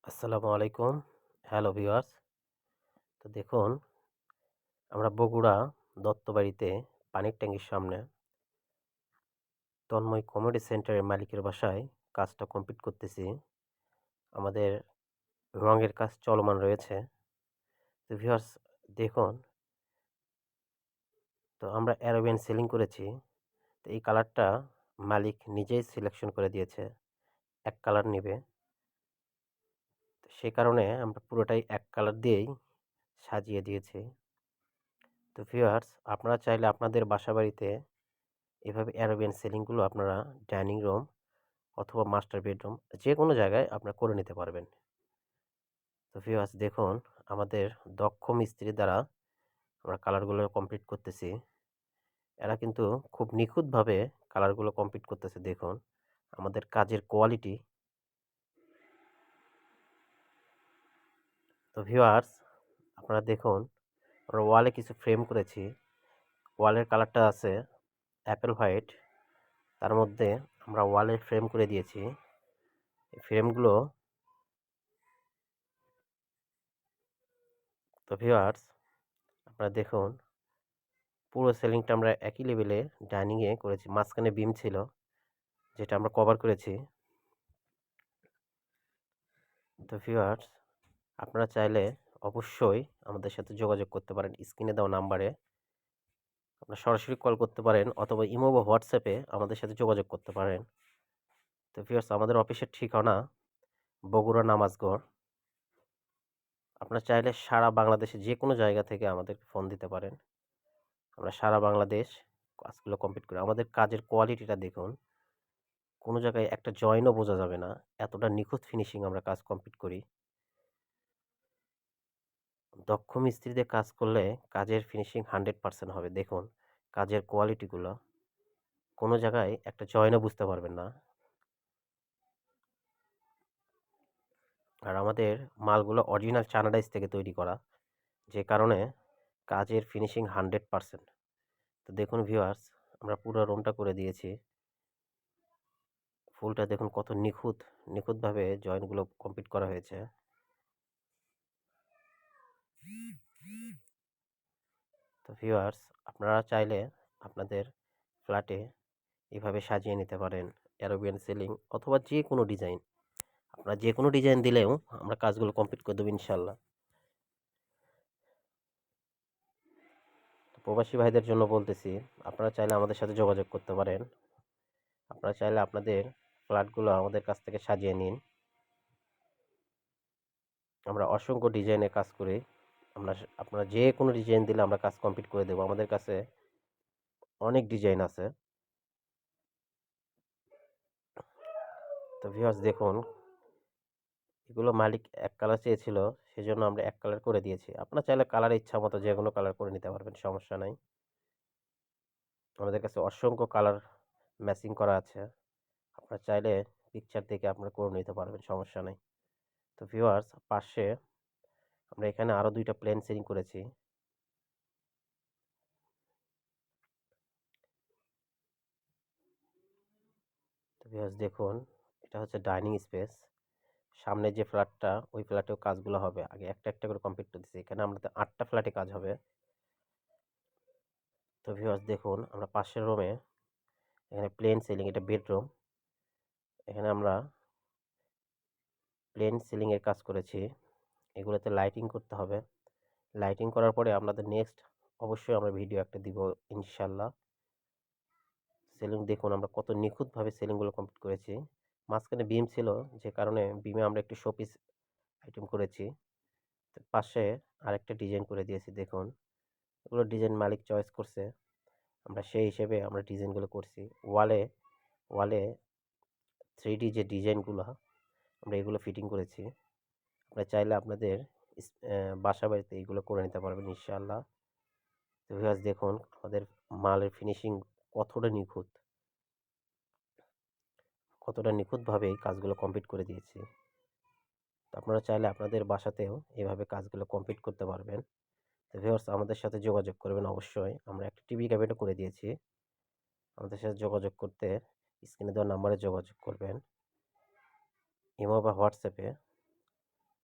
আসসালামু আলাইকুম। Hello viewers. তো দেখুন, আমরা বগুড়া দত্তবাড়িতে পানির ট্যাংকির সামনে তন্ময় কমেডি সেন্টারের মালিকের বাসায় কাজটা কমপ্লিট করতেছি। আমাদের রঙের কাজ চলমান রয়েছে। তো ভিউয়ার্স, দেখুন, তো আমরা অ্যারাবিয়ান সিলিং করেছি। তো এই কালারটা মালিক নিজেই সিলেকশন করে দিয়েছে। এক কালার নিবে। তো সে কারণে আমরা পুরোটাই এক কালার দিয়েই সাজিয়ে দিয়েছি। তো ভিউয়ার্স, আপনারা চাইলে আপনাদের বাসাবাড়িতে এভাবে অ্যারাবিয়ান সিলিংগুলো আপনারা ডাইনিং রুম অথবা মাস্টার বেডরুম যেকোনো জায়গায় আপনারা করে নিতে পারবেন। তো ভিউয়ার্স, দেখুন, আমাদের দক্ষ মিস্ত্রি দ্বারা আমরা কালারগুলো কমপ্লিট করতেছি। এরা কিন্তু খুব নিখুঁতভাবে কালারগুলো কমপ্লিট করতেছে। দেখুন আমাদের কাজের কোয়ালিটি। তো ভিউয়ার্স, আপনারা দেখুন, আমরা ওয়ালে কিছু ফ্রেম করেছি। ওয়ালের কালারটা আছে অ্যাপেল হোয়াইট। তার মধ্যে আমরা ওয়ালে ফ্রেম করে দিয়েছি। এই ফ্রেমগুলো, তো ভিউয়ার্স, আপনারা দেখুন, পুরো সিলিংটা আমরা একই লেভেলে ডাইনিংয়ে করেছি। মাঝখানে বিম ছিল, যেটা আমরা কভার করেছি। তো ভিউয়ার্স, আপনারা চাইলে অবশ্যই আমাদের সাথে যোগাযোগ করতে পারেন স্ক্রিনে দেওয়া নাম্বারে। আপনারা সরাসরি কল করতে পারেন অথবা ইমো বা হোয়াটসঅ্যাপে আমাদের সাথে যোগাযোগ করতে পারেন। তো ভিউয়ার্স, আমাদের অফিসের ঠিকানা বগুড়া নামাজগড়। আপনারা চাইলে সারা বাংলাদেশে যে কোনো জায়গা থেকে আমাদেরকে ফোন দিতে পারেন। আমরা সারা বাংলাদেশ কাজগুলো কমপ্লিট করি। আমাদের কাজের কোয়ালিটিটা দেখুন, কোনো জায়গায় একটা জয়েনও বোঝা যাবে না। এতটা নিখুঁত ফিনিশিং আমরা কাজ কমপ্লিট করি। দক্ষ মিস্ত্রি দিয়ে কাজ করলে কাজের ফিনিশিং 100% হবে। দেখুন কাজের কোয়ালিটিগুলো, কোনো জায়গায় একটা জয়েনও বুঝতে পারবেন না। আর আমাদের মালগুলো অরিজিনাল চায়না থেকে তৈরি করা, যে কারণে কাজের ফিনিশিং 100%। তো দেখুন ভিউয়ার্স, আমরা পুরো রুমটা করে দিয়েছি। ফুলটা দেখুন কত নিখুঁতভাবে জয়েন্টগুলো কমপ্লিট করা হয়েছে। তো ভিউয়ার্স, আপনারা চাইলে আপনাদের ফ্ল্যাটে এভাবে সাজিয়ে নিতে পারেন অ্যারাবিয়ান সিলিং অথবা যে কোনো ডিজাইন। আপনারা যে কোনো ডিজাইন দিলেও আমরা কাজগুলো কমপ্লিট করে দেবো ইনশাল্লাহ। তো প্রবাসী ভাইদের জন্য বলতেছি, আপনারা চাইলে আমাদের সাথে যোগাযোগ করতে পারেন। আপনারা চাইলে আপনাদের ফ্ল্যাটগুলো আমাদের কাছ থেকে সাজিয়ে নিন। আমরা অসংখ্য ডিজাইনে কাজ করি। আপনারা যে কোনো ডিজাইন দিলে আমরা কাজ কমপ্লিট করে দেবো। আমাদের কাছে অনেক ডিজাইন আছে। তো ভিউয়ার্স, দেখুন, এগুলো মালিক এক কালার চেয়েছিল, সেজন্য আমরা এক কালার করে দিয়েছি। আপনারা চাইলে কালার ইচ্ছা মতো যে কোনো কালার করে নিতে পারবেন, সমস্যা নাই। আমাদের কাছে অসংখ্য কালার ম্যাচিং করা আছে। আপনারা চাইলে পিকচার দেখে আপনারা করে নিতে পারবেন, সমস্যা নাই। তো ভিউয়ার্স, পাশে আমরা এখানে আরও 2টা প্লেন সিলিং করেছি। তো ভিউয়ার্স, দেখুন, এটা হচ্ছে ডাইনিং স্পেস। সামনে যে ফ্ল্যাটটা, ওই ফ্ল্যাটেও কাজগুলো হবে। আগে একটা একটা করে কমপ্লিট করতেছি। এখানে আমাদের 8টা ফ্ল্যাটে কাজ হবে। তো ভিউয়ার্স, দেখুন, আমরা পাশের রুমে এখানে প্লেন সিলিং, এটা বেডরুম। এখানে আমরা প্লেন সিলিংয়ের কাজ করেছি। এগুলোতে লাইটিং করতে হবে। লাইটিং করার পরে আপনাদের নেক্সট অবশ্যই আমরা ভিডিও একটা দিব ইনশাল্লাহ। সিলিং দেখুন আমরা কত নিখুঁতভাবে সিলিংগুলো কমপ্লিট করেছি। মাঝখানে বিম ছিল, যে কারণে বিমে আমরা একটু শোপিস আইটেম করেছি। তো পাশে আরেকটা ডিজাইন করে দিয়েছি। দেখুন, এগুলো ডিজাইন মালিক চয়েস করছে, আমরা সেই হিসেবে আমরা ডিজাইনগুলো করছি। ওয়ালে ওয়ালে 3D যে ডিজাইনগুলো, আমরা এগুলো ফিটিং করেছি। আপনারা চাইলে আপনাদের বাসা বাড়িতে এইগুলো করে নিতে পারবেন ইনশাআল্লাহ। তো ভিউয়ার্স, দেখুন আমাদের মালের ফিনিশিং কতটা নিখুঁতভাবে এই কাজগুলো কমপ্লিট করে দিয়েছি। তো আপনারা চাইলে আপনাদের বাসাতেও এভাবে কাজগুলো কমপ্লিট করতে পারবেন। তো ভিউয়ার্স, আমাদের সাথে যোগাযোগ করবেন অবশ্যই। আমরা একটা টিভি ক্যাবিনেটও করে দিয়েছি। আমাদের সাথে যোগাযোগ করতে স্ক্রিনে দেওয়া নাম্বারে যোগাযোগ করবেন, ইমো বা হোয়াটসঅ্যাপে।